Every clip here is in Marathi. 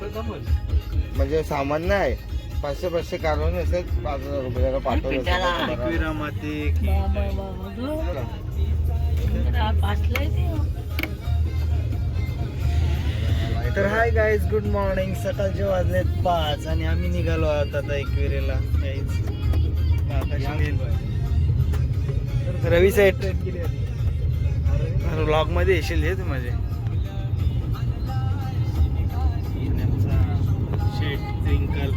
म्हणजे सामान नाही 500 काढून असेल 5,000 रुपयाला पाठवलं. तर हाय गाईज, गुड मॉर्निंग. सकाळचे वाजलेत 5 आणि आम्ही निघालो आहोत आता एकविरेला. रवी सेट ब्लॉग मध्ये येशील हे तू माझे शेट ट्विंकल.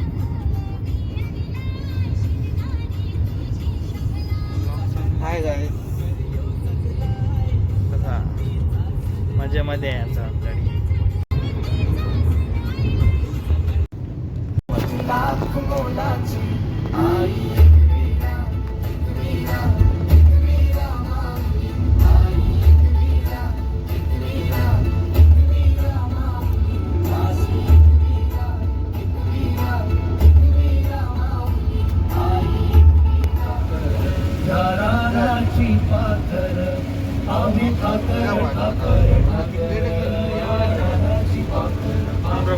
हाय गाईस, मजेमध्ये आहे आमचा गाडी.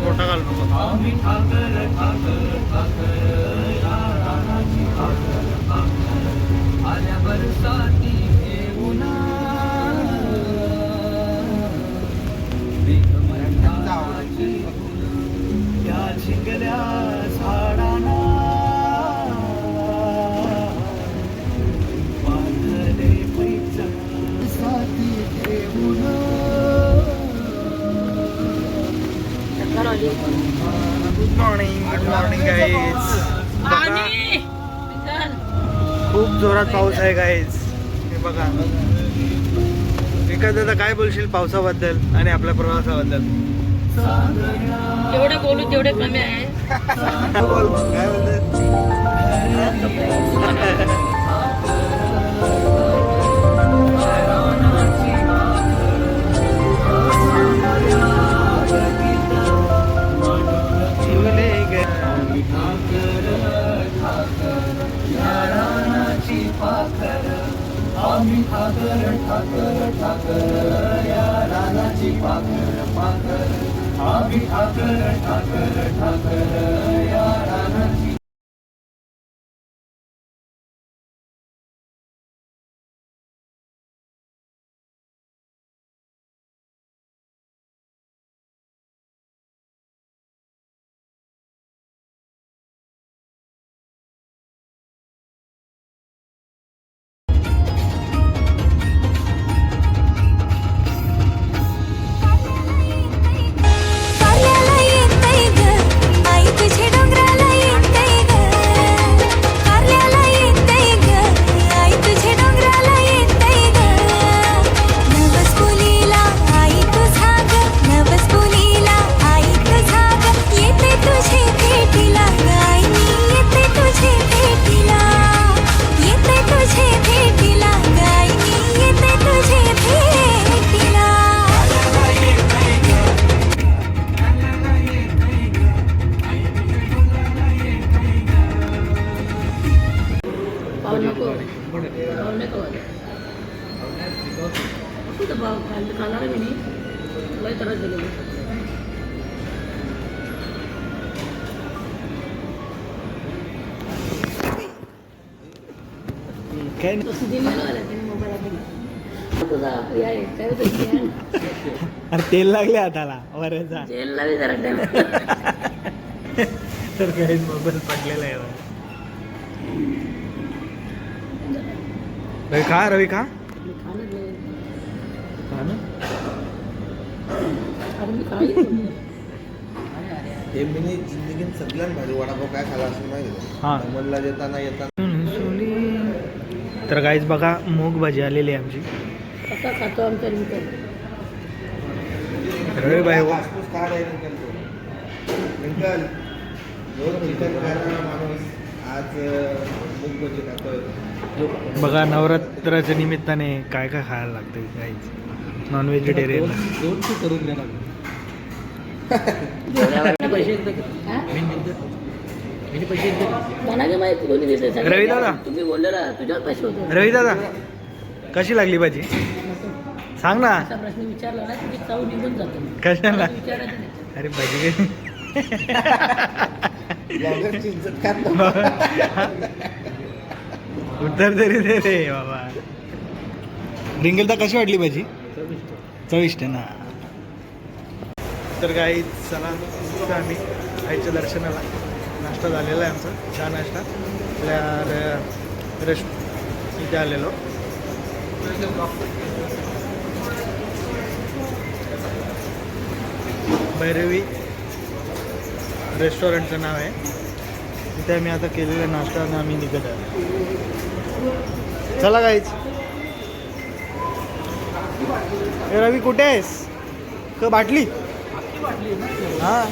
मोठा घाल गुड मॉर्निंग गाईज. खूप जोरात पाऊस आहे गाईज. हे बघा. विकास दादा काय बोलशील पावसाबद्दल आणि आपल्या प्रवासाबद्दल? जेवढे बोलू तेवढे कमी आहे. काय बोलतात? काय अरे तेल लागले हाताला वऱ्याचा. तर काही मोबाईल पडलेला आहे. रवी खा, रवी खा. जिंदगीत सगळ्यात भारी वडापाव काय खाला असं माहिती आहे? अमोलला देताना येताना. तर गाईज बघा, मूग भाजी आलेली आहे आमची. रवी भाई आज मूग भजी खातोय. बघा, नवरात्राच्या निमित्ताने काय काय खायला लागतं गाईज. नॉन व्हेजिटेरियन करून द्या. रवी दादा, तुम्ही बोलले ना तुझ्यावर पैसे होते. रवी दादा कशी लागली भाजी सांग ना. असा प्रश्न विचारला ना की चव निघून जातो. कशाला? विचारायचं नाही. अरे भाजी ब्लॉगर चिंचत खात नव्हता. उत्तर तरी दे रे बाबा. रिंगलता कशी वाटली भाजी? चविष्ट ना. तर काही चला आम्ही आईच्या दर्शनाला. नाश्ता झालेला आहे आमचा, चहा नाश्ता. आपल्या इथे आलेलो. भैरवी रेस्टॉरंटचं नाव आहे. तिथे आम्ही आता केलेला नाश्ता आणि आम्ही निघत आहे. चला काहीच. रवी कुठे आहेस? बाटली हां.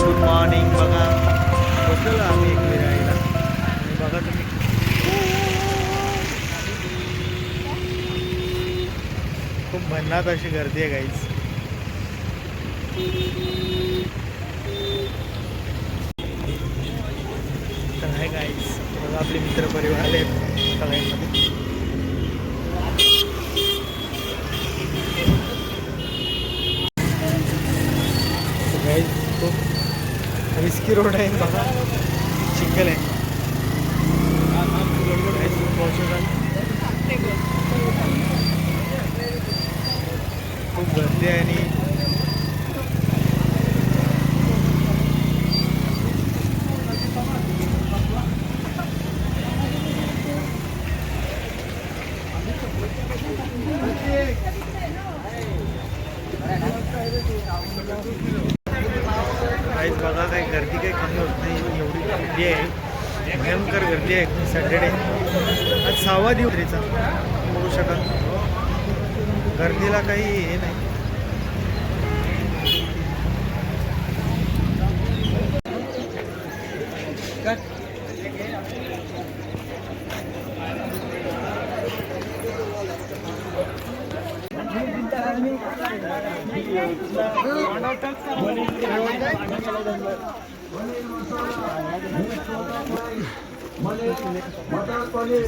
Good morning. बघा बसलेलो आम्ही एक विराईला आणि बघा तुम्ही खूप भन्नाट अशी गर्दी आहे गाईज. तर आहे गाईज. बघा आपले मित्रपरिवार आले सगळ्यांमध्ये. गाईज खूप रिस्की रोड आहे बघा. चिखल आहे. खूप गर्दी आहे आणि काहीच बघा काही गर्दी काही कमी होत नाही. एवढी गर्दी आहे, भयंकर गर्दी आहे. सॅटर्डे आज 6वा दिवसाचा बघू शकाल. गर्दीला काही हे नाही.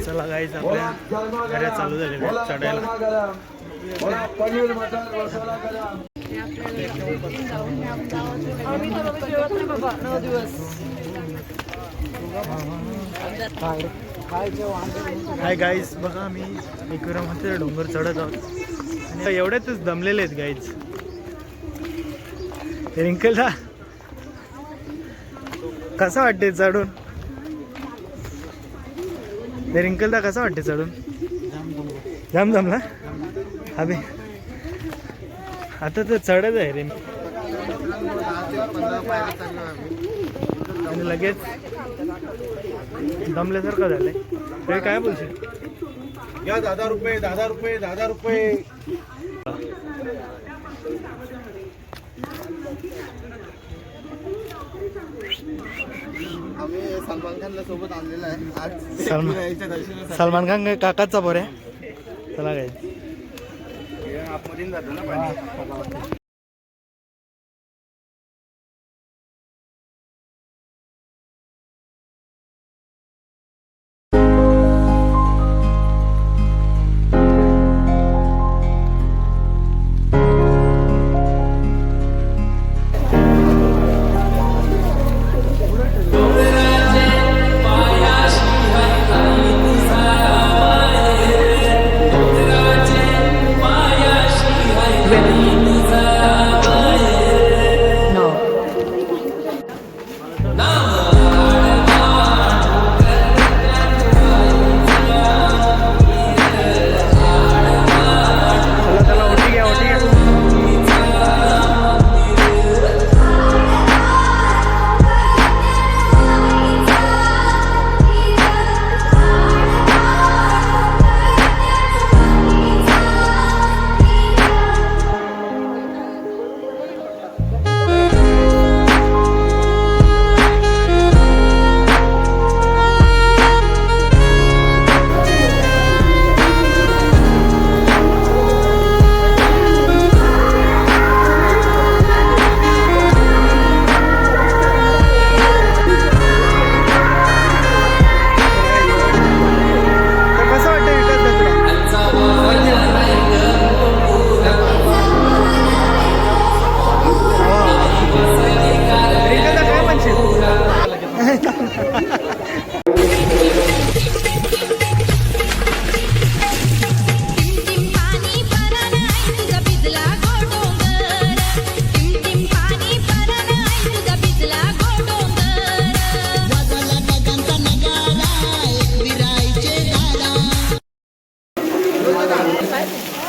चला गाईज आपल्या गाड्या चालू झालेल्या चढायला. हाय गाईज बघा आम्ही एकविरामध्ये डोंगर चढत आहोत आणि एवढ्यातच दमलेले आहेत गाईज. रिंकलला कसं वाटते चढून? रिंकलला कसं वाटते चढून? जाम जमला अभि. आता तर चढत आहे रे आणि लगेच दमल्यासारखं झालंय. ते काय बोलशील? या 10 रुपये 10 रुपये 10 रुपये. आम्ही सलमान खानला सोबत आणलेला आहे आज. सलमान खान काकाचा पोर आहे. चला काय आतमधून जातो ना पाणी.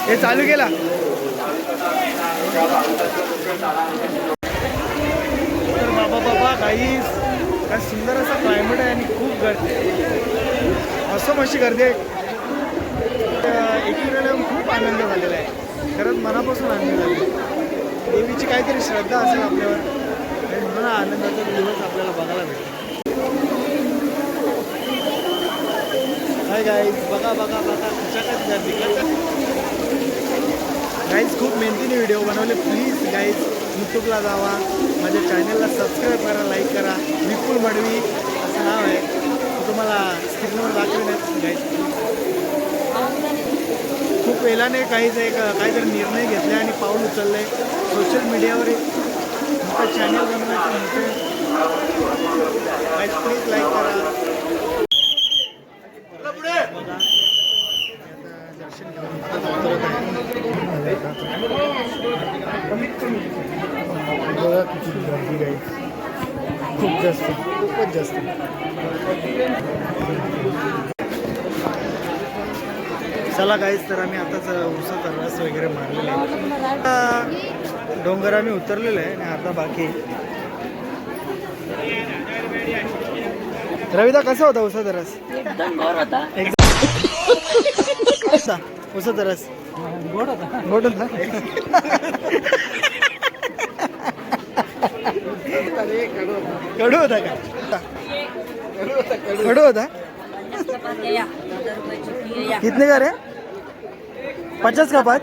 हे चालू केला. तर बाबा काही काय सुंदर असा क्लायमेट आहे आणि खूप गर्दी असं अशी गर्दी आहे. एकीकडे खूप आनंद झालेला आहे. खरंच मनापासून आनंद झाला. देवीची काहीतरी श्रद्धा असेल आपल्यावर आणि म्हणून आनंदाचा दिवस आपल्याला बघायला भेटतो. हाय गाईज, बघा तुमच्याकडे गर्दी गाईज खूप मेहनतीने व्हिडिओ बनवले. प्लीज गाईज यूट्यूबला जावा, माझ्या चॅनलला सबस्क्राईब करा, लाईक करा. विपुल मडवी असं नाव आहे, तुम्हाला स्क्रीनवर दाखवेनच गाईज. खूप वेळाने काहीतरी निर्णय घेतले आणि पाऊल उचलले. सोशल मीडियावर एक मोठं चॅनल बनवायचं मोठे गाईज. प्लीज लाईक करा. बघा दर्शन घेऊन बघा किती गर्दी गाईज. खूपच जास्त. चला गाईज, तर आम्ही आताच उसाचा रस वगैरे मारलेला आहे. डोंगर आम्ही उतरलेलं आहे आणि आता बाकी. रविदा कसा होता उसाचा रस? एकदम गोड होता. उसाचा रस गोड होता. कडू होता का? कडू होता. कितने का रे? 50 का पात,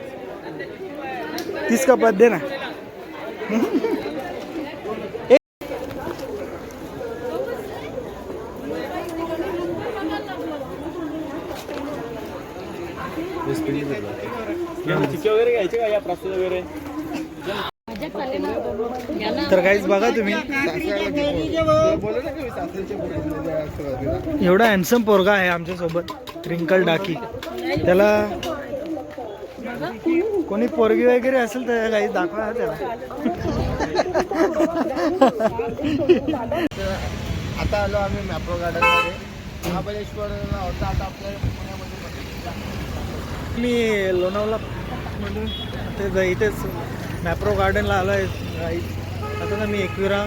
30 का पात दे ना. तर काहीच बघा तुम्ही, एवढा हॅन्सम पोरगा आहे आमच्या सोबत, रिंकल डाकी. त्याला कोणी पोरगी वगैरे असेल तर काही दाखवा त्याला. आता आलो आम्ही मॅप्रो गार्डन मध्ये. महाबळेश्वरला होता, आता आपल्या पुण्यामध्ये मी लोणावळा म्हणून ते इथेच मॅप्रो गार्डनला आलो आहे. आता ना मी एकविरा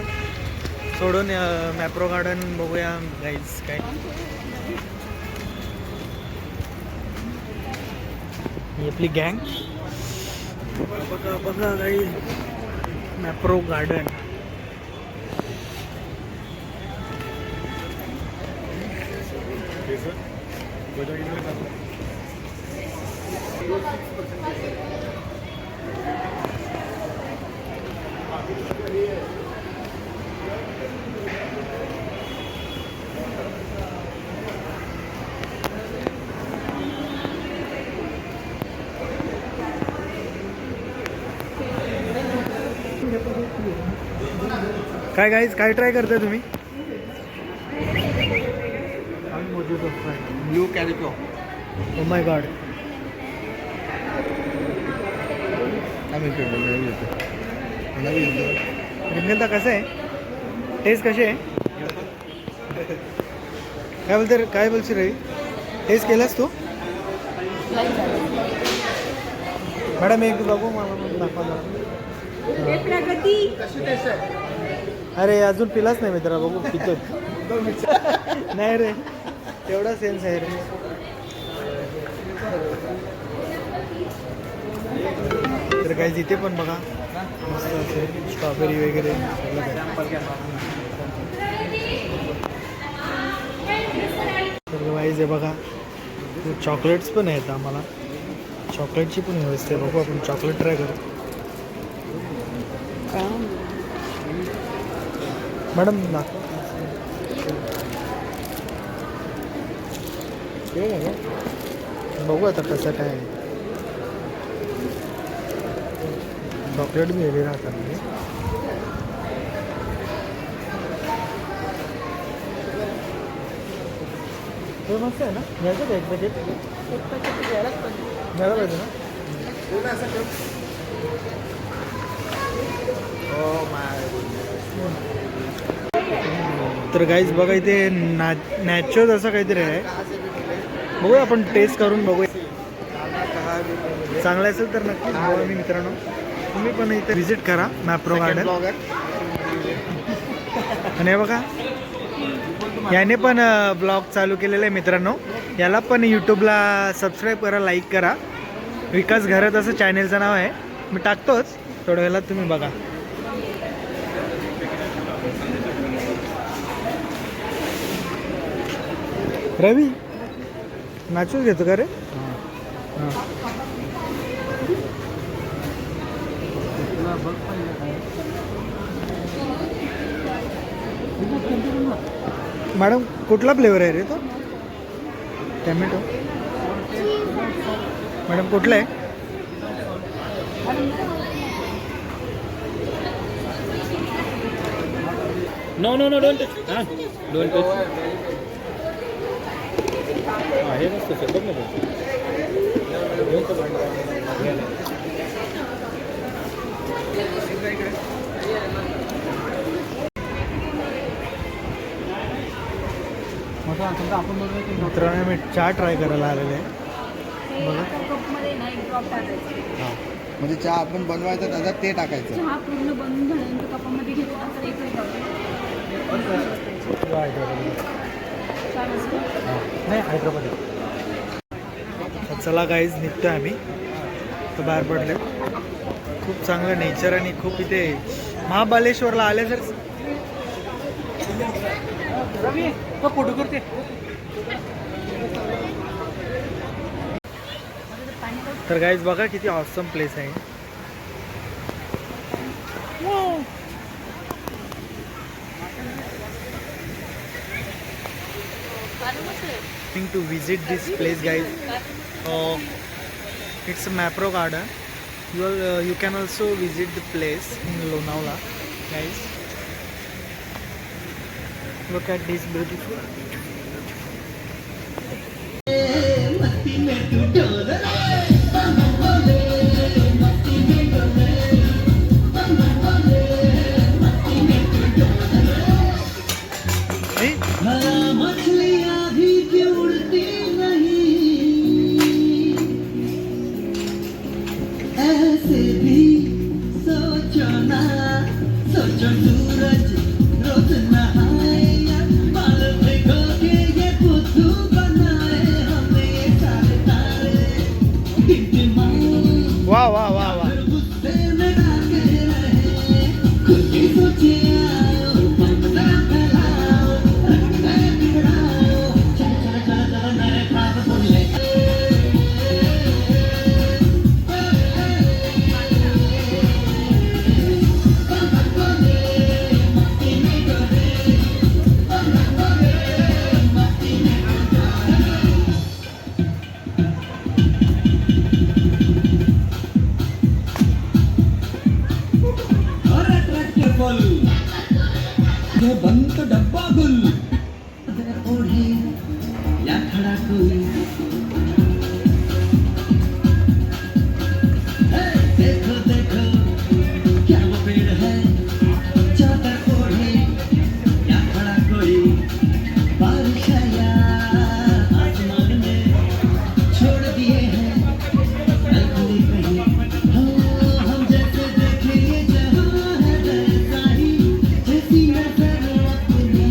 सोडून मॅप्रो गार्डन बघूया गाईज. काय ही आपली गँग. बघा गाईज, मॅप्रो गार्डन. काय गाईज, काय ट्राय करताय तुम्ही? ब्लू कॅरिको. Oh my God. रिंगलता कसं आहे? टेस्ट कशी आहे? काय बोलशील रवी? टेस्ट केलास तू? मॅडम एक बघू, मला दाखवा. अरे अजून पिलाच नाही मित्रा, बघू पितो. नाही रे, तेवढा सेन्स आहे रे. तर काही तिथे पण बघा मस्त असेल, स्ट्रॉबेरी वगैरे सगळं काय. तर वाईज आहे बघा, चॉकलेट्स पण आहेत आम्हाला. चॉकलेटची पण व्यवस्था आहे. बघू आपण चॉकलेट ट्राय करू. मॅडम दाखवा. बघू आता कसं काय आहे. चॉकलेट बी वेगळे राहतात. हे मस्त आहे ना, घ्यायचं का एक पॅकेट? घ्यायला पाहिजे ना. तर गाईज बघा, इथे नॅचोज असं काहीतरी आहे. बघूया आपण टेस्ट करून बघूया. चांगलं असेल तर नक्कीच बोला मी मित्रांनो. तुम्ही पण इथे व्हिजिट करा मॅप्रो गार्डन. ब्लॉगर आणि हे बघा याने पण ब्लॉग चालू केलेला आहे मित्रांनो. याला पण यूट्यूबला सबस्क्राईब करा, लाईक करा. विकास घरात असं चॅनेलचं नाव आहे, मी टाकतोच थोड्या वेळात, तुम्ही बघा. रवी नाचूच घेतो का रे? हां मॅडम कुठला फ्लेवर आहे रे तो? टॅमॅटो. मॅडम कुठला आहे? No, don't touch. Don't touch. हे मस्त आहे, बघ ना बघ. मित्रांनो मी चहा ट्राय करायला आलेले आहे. बघा म्हणजे चहा आपण बनवायचं त्याच्यात ते टाकायचं. चहा पूर्ण बनवून झाल्यानंतर कपामध्ये घेतला तर एकच नाही हैदराबाद. चला गाईज निघतोय आम्ही तर बाहेर पडले. खूप चांगलं नेचर आणि खूप इथे महाबळेश्वरला आले जर फोटो करते. तर गाईज बघा किती ऑसम प्लेस आहे. To visit this place guys, it's a Mapro garden. You can also visit the place in Lonavala guys. Look at this beautiful. वाह वाह वाह वाह. बंद डब्बा गुल ओढ़े या खड़ा कोई. देखो देखो क्या वो पेड़ है, चादर ओढ़े या खड़ा कोई. बारिश आया आसमान में छोड़ दिए हैं अलगली कहीं. हम जैसे देखे ये जहां है वैसा ही, जैसी नजर अपनी.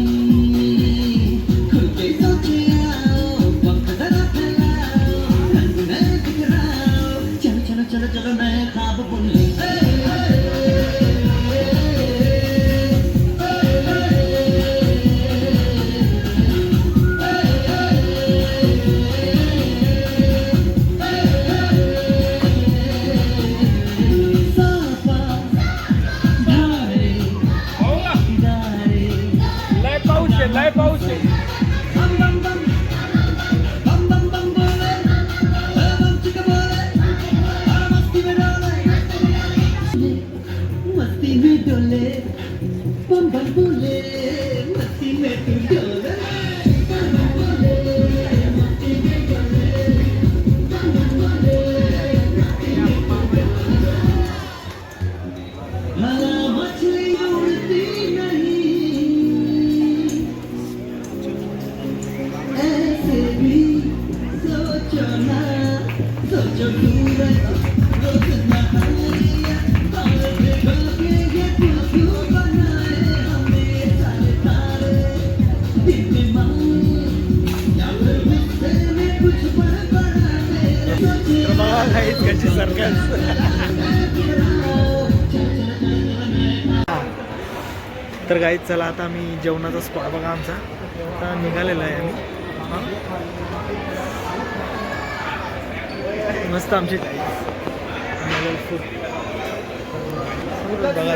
खुल के सोचे आओ, वक्त जरा फैलाओ, रंग में बिखराओ. चलो चलो चलो चलो नए ख्वाब बुन ले. साफा धारे किनारे लय पाऊस आहे, लय पाऊस आहे. बम बम बम बम बम बम बोले, बम चिक बोले, मस्ती में डोले, मस्ती में डोले. बम बम बोले, मस्ती में तू डोले. बम बम बोले, मस्ती में डोले. बम बम बोले, मस्ती में डोले. भला मछली उड़ती नहीं, ऐसे भी सोचो ना, सोचो सूरज तर गाईज चला आता आम्ही जेवणाचा स्पॉट बघा आमचा आता निघालेला आहे आम्ही हां. मस्त आमची फूड बघा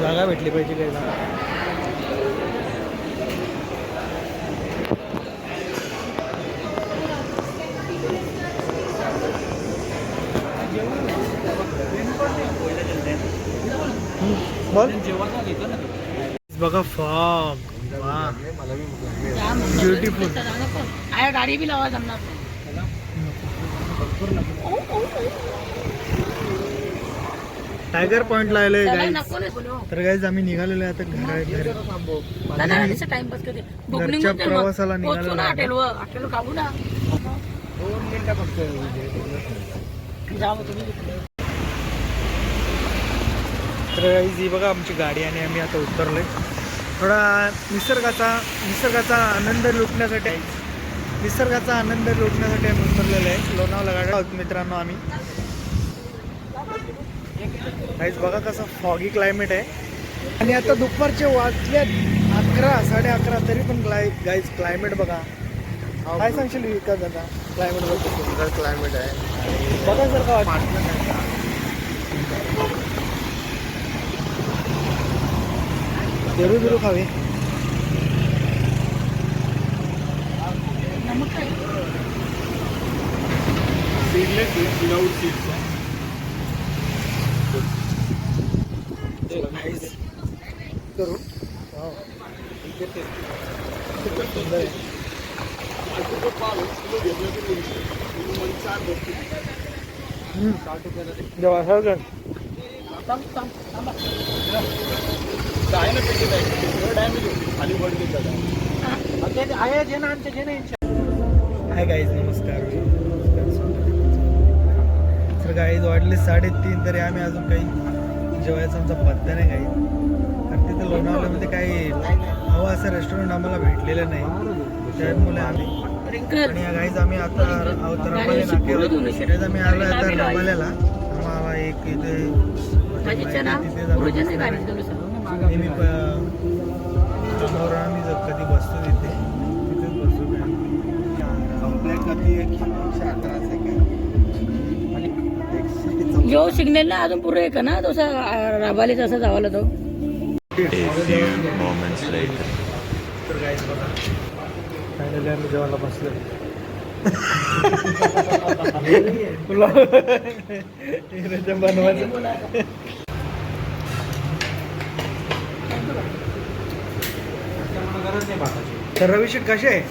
जागा भेटली पाहिजे काय जागा. बोल बघा फॉग ब्युटिफुल. आहे गाडी बी लावा जमणार नाही. टायगर पॉइंटला आलोय त्याला गाईज. नको नाही बोलू. तर गाईज आम्ही निघालेलो आहे आता घरी. दादा आधीचा टाइमपास करते. बुकिंग घरच्या होते मग. प्रवासाला पोहोचू निघालेलो ना आहे. हॉटेलवर खाऊ ना. 2 मिनिटं फक्त. जाऊ तुम्ही. तर गाईज ही बघा आमची गाडी आणि आम्ही आता उतरलोय. थोडा निसर्गाचा आनंद लुटण्यासाठी आम्ही उतरलेलो आहे लोणावळा गाडी आहोत मित्रांनो आम्ही. गाईज बघा कसं फॉगी क्लायमेट आहे आणि आता दुपारचे वाजले 11 11:30 तरी पण गाईज क्लायमेट बघा. काय सांगशील विकास दादा क्लायमेट बघतो? सुंदर क्लायमेट आहे. बघा सर का वाटतं जरूर खावे. करू जेव्हा सगळं हाय गाईज नमस्कार. तर गाईज वाढले 3:30 तरी आम्ही अजून काही जेवायचा आमचा पत्ता नाही गाईज. कारण तिथे लोणावळ्यामध्ये काही हवं असं रेस्टॉरंट आम्हाला भेटलेलं नाही त्यामुळे आम्ही आणि गाईज आम्ही आता आहोत रबाले नाक्यावर. तिथेच आम्ही आलो आता रबाल्याला. आम्हाला एक इथे तिथेच आम्ही आम्ही कधी बसतो तिथेच बसतो. आपल्या कधी 111 सेकंड. जो सिग्नल ना अजून पुढे आहे ना तसा राबालीचा असा जावाला तो. तर गाईज बघा फायनली आम्ही जेवायला बसलो. बनवायचं तर रविशेट कसे आहे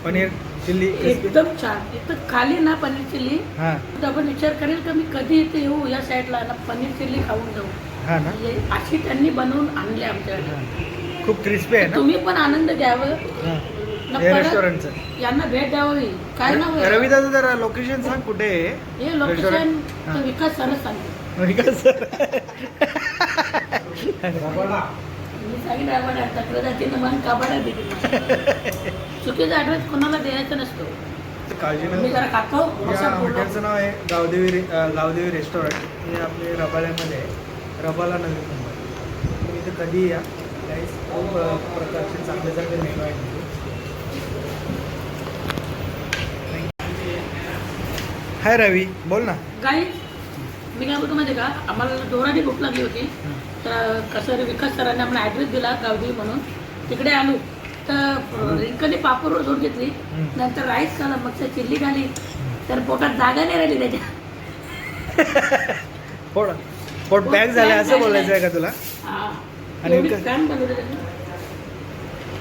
पनीर चिल्ली? एकदम छान. इथं खाली ना पनीर चिल्ली हां तर आपण विचार करेल का मी कधी इथे येऊ या साईडला ना पनीर चिल्ली खाऊन जाऊ. हां ना अशी त्यांनी बनवून आणली आमच्याकडे. खूप क्रिस्पी आहे ना. तुम्ही पण आनंद घ्यावं हां ना हे परत रेस्टॉरंटचं यांना भेट द्यावी. काय नाव आहे? रवी दादा जरा लोकेशन सांग कुठे आहे हे लोकेशन restaurant? तर विकास सरच सांगतो. विकास सर मी सांगितलं आपण तक्रार मन काबाडा देखील चुकीचा ॲड्रेस कोणाला द्यायचा नसतो. काळजी मी नका. जरा खातो या हॉटेलचं नाव आहे गावदेवी रेस्टॉरंट. हे आपले रबाल्यामध्ये आहे. रबाला नवी मुंबई. तुम्ही इथे कधी या गाईस. खूप प्रकारचे चांगले मेनू आहेत. हाय रवी बोल ना. काही मी काय बोलतो माहिती का आम्हाला जोराने भूक लागली होती तर कसं विकास सरांनी आम्हाला ॲड्रेस दिला गावदेवी म्हणून. तिकडे आलो तर रिंकली पापड जोड घेतली. नंतर राईस खाला मग चिल्ली खाली तर पोटात जागा नाही राहिली त्याच्या. पोट बॅग झालं असं बोलायचं आहे का तुला? आणि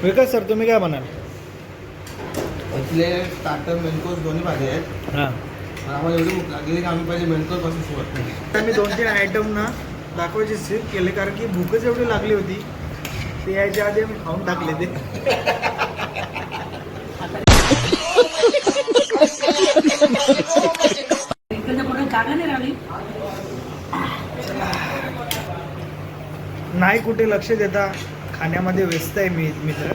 विकास सर तुम्ही काय म्हणाल? इथले स्टार्टर मेन कोर्स दोन्ही भाजी आहेत. हां आम्हाला एवढी भूक लागली की आम्ही पहिले मेन कोर्स पासून सुरुवात केली. मी 2-3 आयटम ना दाखवायचे स्किप केले कारण की भूकच एवढी लागली होती. ते यायच्या आधी आम्ही खाऊन टाकले ते. पोटात जागा नाही राहिली. नाही कुठे लक्ष देता खाण्यामध्ये व्यस्त आहे मी मित्र.